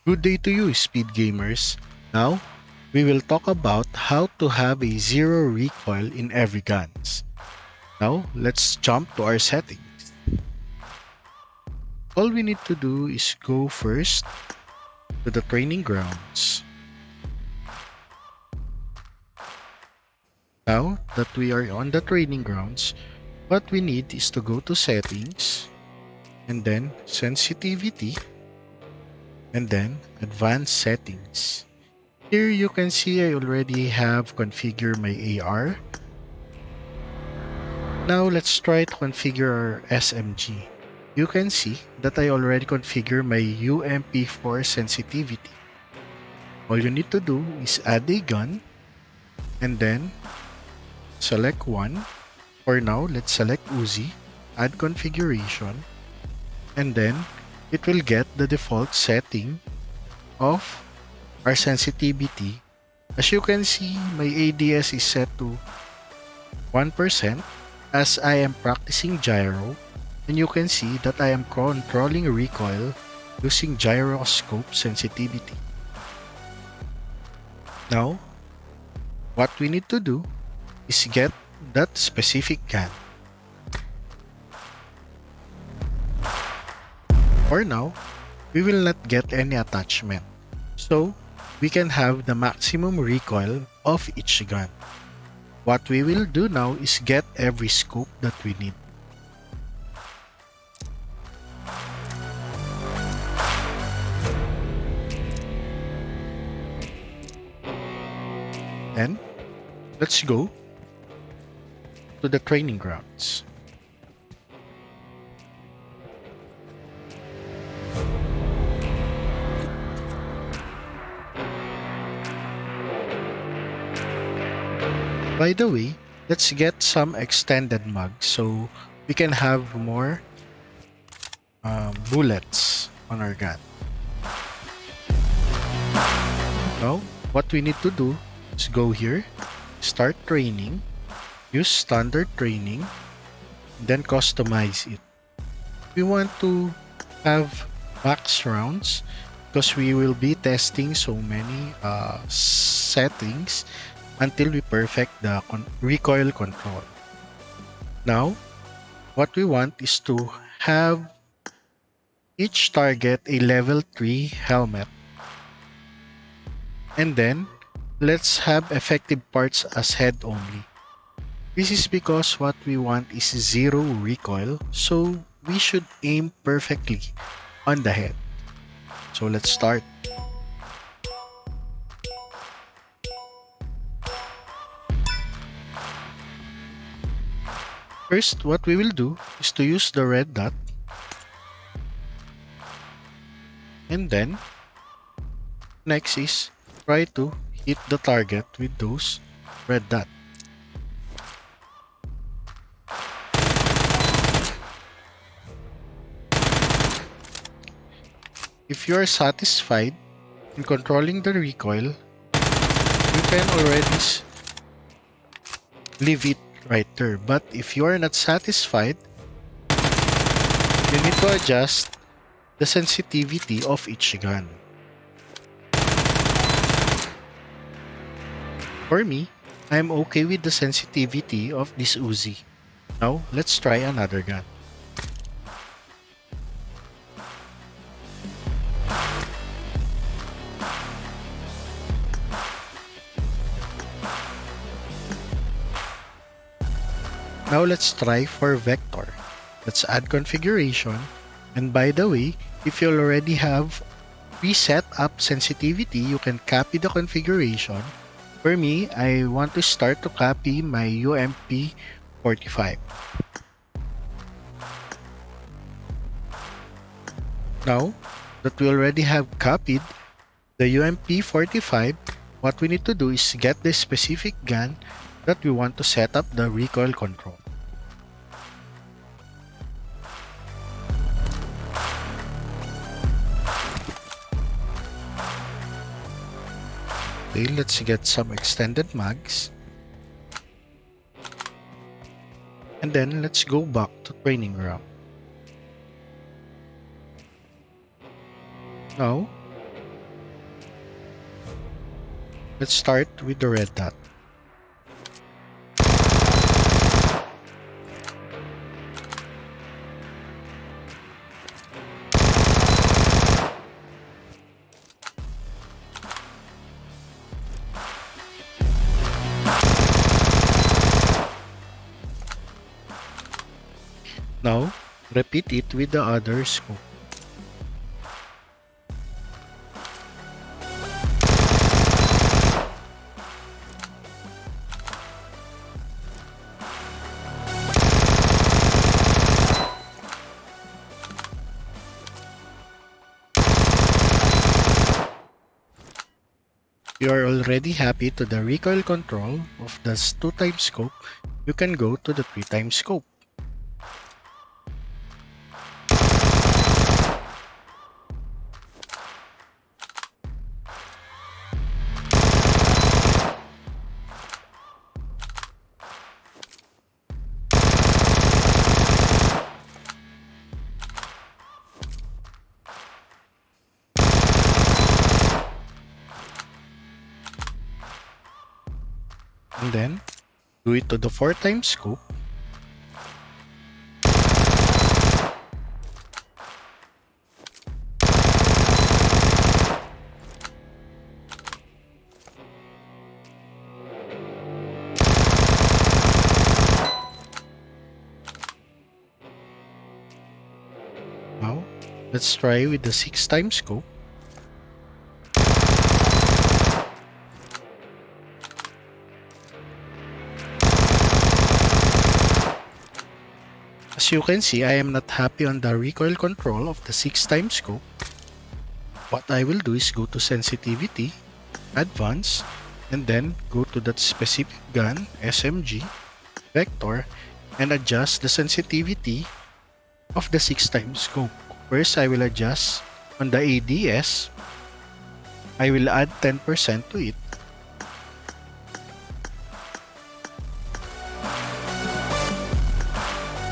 Good day to you, speed gamers. Now, we will talk about how to have a zero recoil in every guns. Now, let's jump to our settings. All we need to do is go first to the training grounds. Now that we are on the training grounds, what we need is to go to settings and then sensitivity and then advanced settings. Here you can see I already have configured my AR. Now let's try to configure our SMG. You can see that I already configured my UMP4 sensitivity. All you need to do is add a gun and then select one. For now, let's select Uzi, add configuration, and then it will get the default setting of our sensitivity. As you can see, my ADS is set to 1% as I am practicing gyro, and you can see that I am controlling recoil using gyroscope sensitivity. Now, what we need to do is get that specific gun. For now, we will not get any attachment, so we can have the maximum recoil of each gun. What we will do now is get every scope that we need. Then, let's go to the training grounds. By the way, let's get some extended mags so we can have more bullets on our gun. Now, what we need to do is go here, start training, use standard training, then customize it. We want to have max rounds because we will be testing so many settings until we perfect the recoil control. Now, what we want is to have each target a level 3 helmet. And then, let's have effective parts as head only. This is because what we want is zero recoil, so we should aim perfectly on the head. So let's start. First, what we will do is to use the red dot. And then, next is try to hit the target with those red dot. If you are satisfied in controlling the recoil, you can already leave it right there. But if you are not satisfied, you need to adjust the sensitivity of each gun. For me, I am okay with the sensitivity of this Uzi. Now, let's try another gun. Now let's try for vector. Let's add configuration. And by the way, if you already have preset up sensitivity, you can copy the configuration. For me, I want to start to copy my UMP45. Now that we already have copied the UMP45, what we need to do is get the specific gun that we want to set up the recoil control. Okay, let's get some extended mags. And then let's go back to training ground. Now, Let's start with the red dot. Now, repeat it with the other scope. You are already happy to the recoil control of the 2x scope, you can go to the 3x scope. And then, do it to the 4x scope. Now, let's try with the 6x scope. As you can see, I am not happy on the recoil control of the 6x scope. What I will do is go to sensitivity, advanced, and then go to that specific gun, SMG, vector, and adjust the sensitivity of the 6x scope. First, I will adjust on the ADS. I will add 10% to it.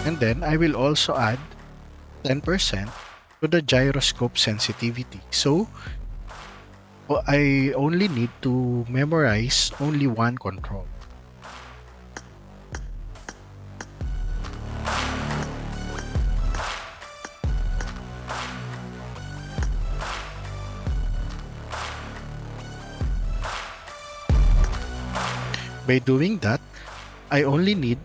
And then I will also add 10% to the gyroscope sensitivity. So I only need to memorize only one control. By doing that, I only need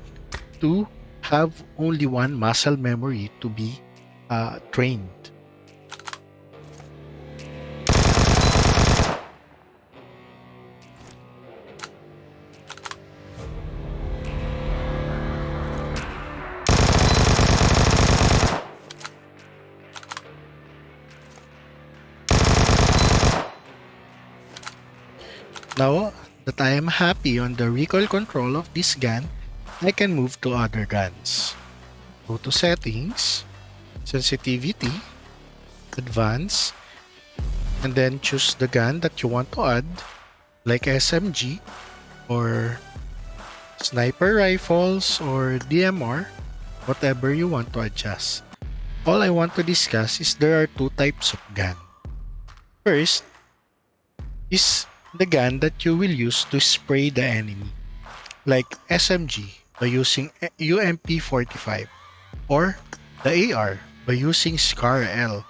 to have only one muscle memory to be trained. Now that I am happy on the recoil control of this gun, I can move to other guns. Go to settings, sensitivity, advanced, and then choose the gun that you want to add, like SMG or sniper rifles or DMR, whatever you want to adjust. All I want to discuss is there are two types of gun. First is the gun that you will use to spray the enemy, like SMG by using UMP45 or the AR by using SCAR L.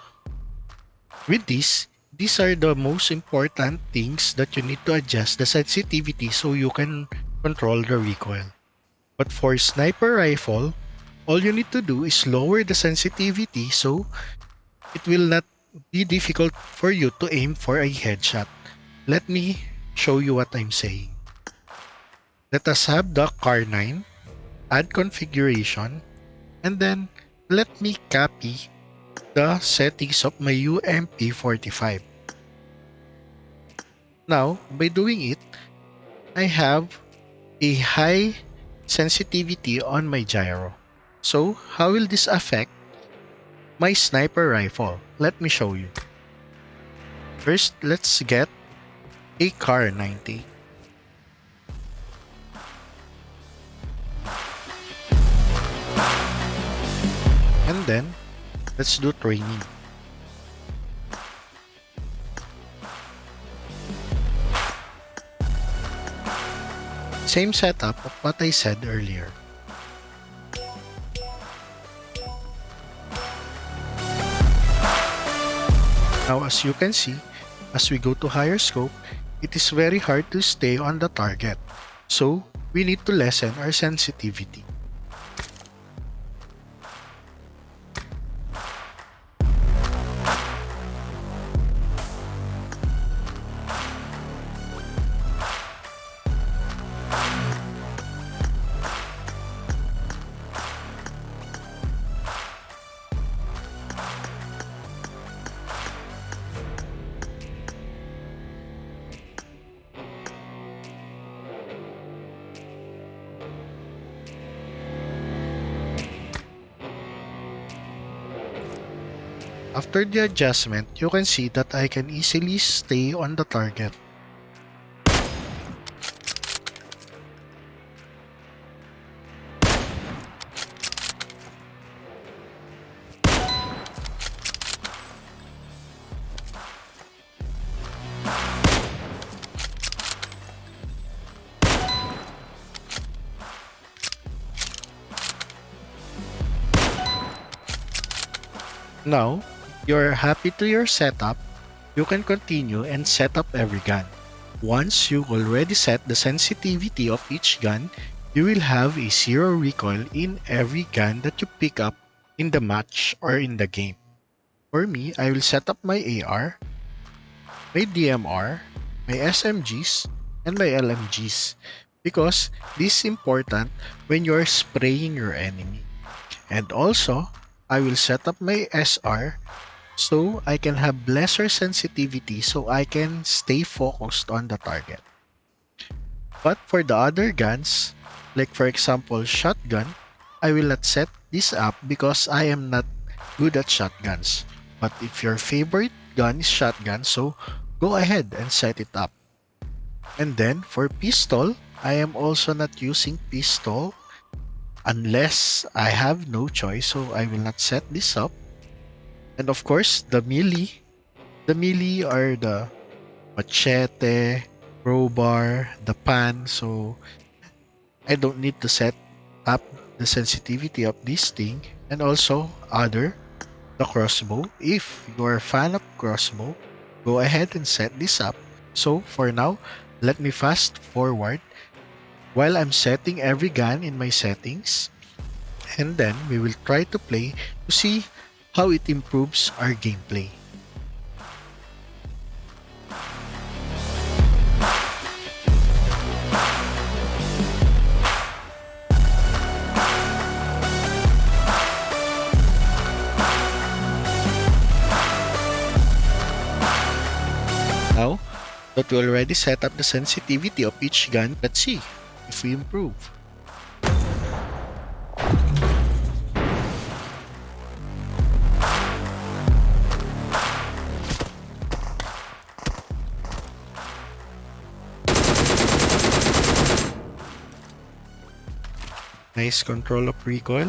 With this, these are the most important things that you need to adjust the sensitivity so you can control the recoil. But for sniper rifle, all you need to do is lower the sensitivity so it will not be difficult for you to aim for a headshot. Let me show you what I'm saying. Let us have the car9, add configuration, and then let me copy the settings of my UMP45. Now, by doing it, I have a high sensitivity on my gyro. So, how will this affect my sniper rifle? Let me show you. First, let's get a car 90. And then, let's do training. Same setup of what I said earlier. Now as you can see, as we go to higher scope, it is very hard to stay on the target. So we need to lessen our sensitivity. After the adjustment, you can see that I can easily stay on the target. Now, you're happy to your setup, you can continue and set up every gun. Once you already set the sensitivity of each gun, you will have a zero recoil in every gun that you pick up in the match or in the game. For me, I will set up my AR, my DMR, my SMGs, and my LMGs because this is important when you're spraying your enemy. And also, I will set up my SR so I can have lesser sensitivity so I can stay focused on the target. But for the other guns, like for example shotgun, I will not set this up because I am not good at shotguns. But if your favorite gun is shotgun, so go ahead and set it up. And then for pistol, I am also not using pistol unless I have no choice, so I will not set this up. And of course, the melee. The melee are the machete, crowbar, the pan, so I don't need to set up the sensitivity of this thing. And also other, the crossbow. If you are a fan of crossbow, go ahead and set this up. So for now, let me fast forward while I'm setting every gun in my settings, and then we will try to play to see how it improves our gameplay. Now that we already set up the sensitivity of each gun, let's see if we improve. Nice control of recoil.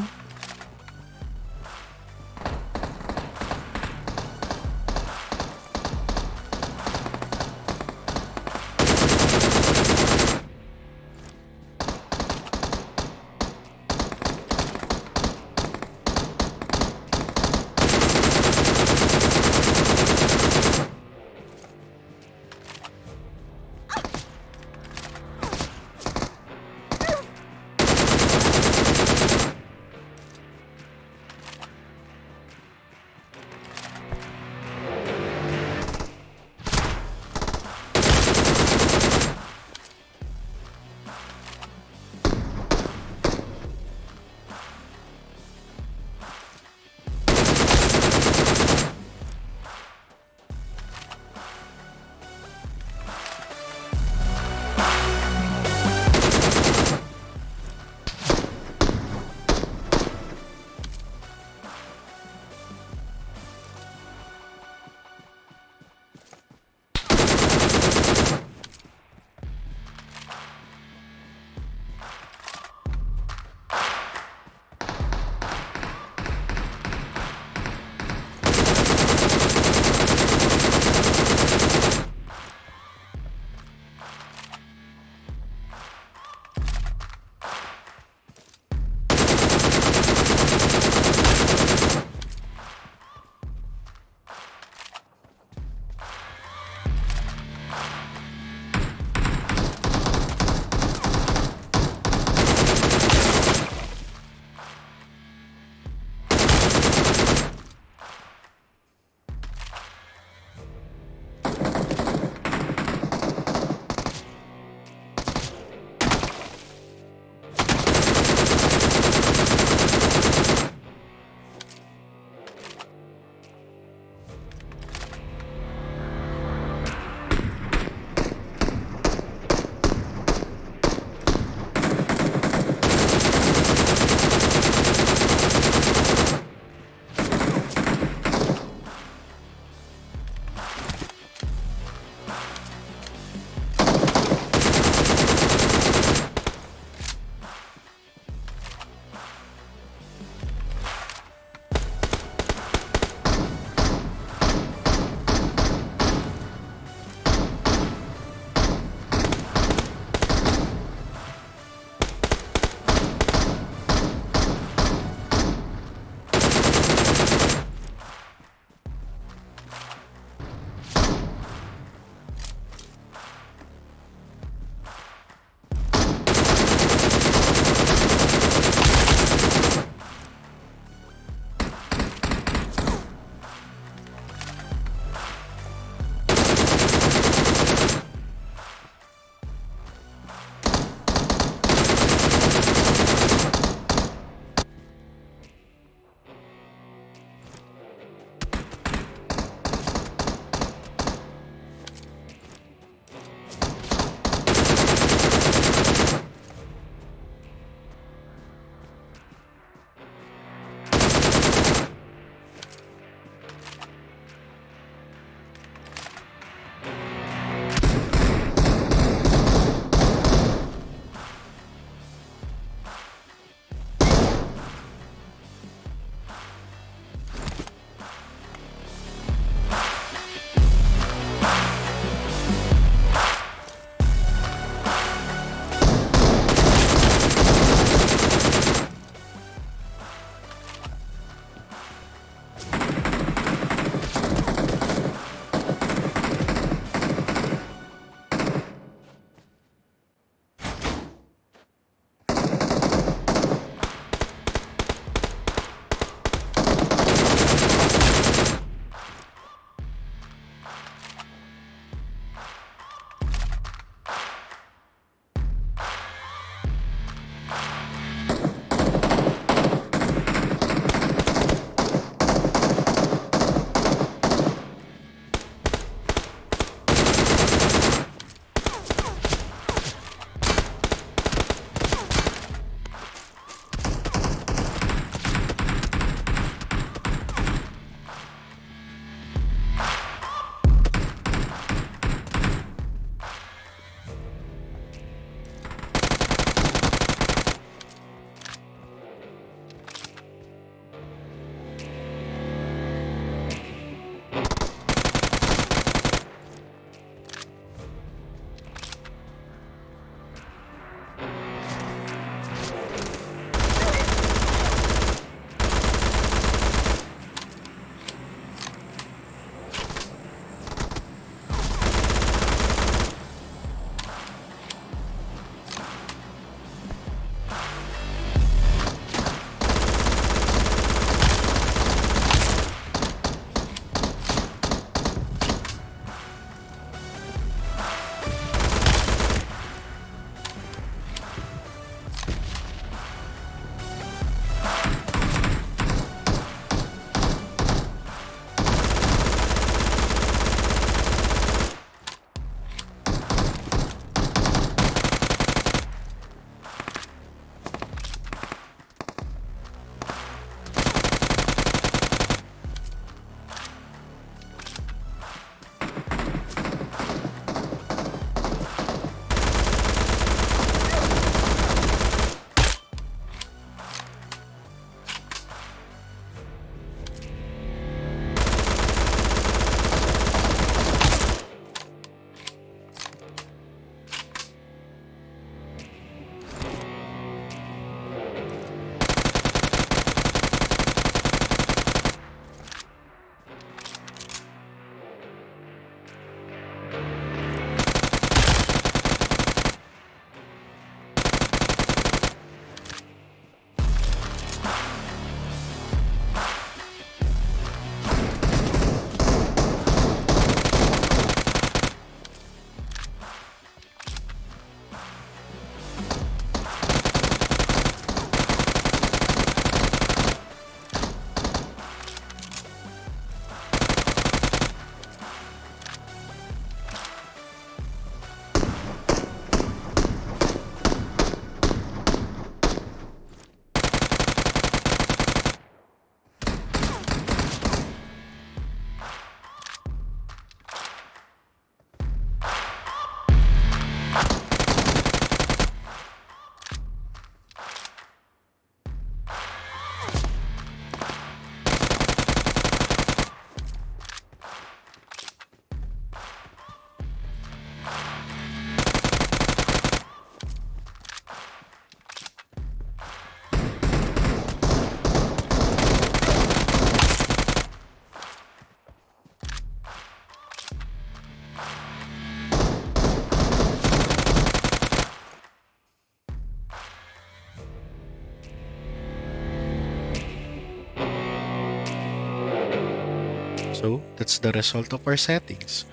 So that's the result of our settings.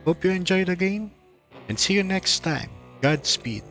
Hope you enjoy the game and see you next time. Godspeed.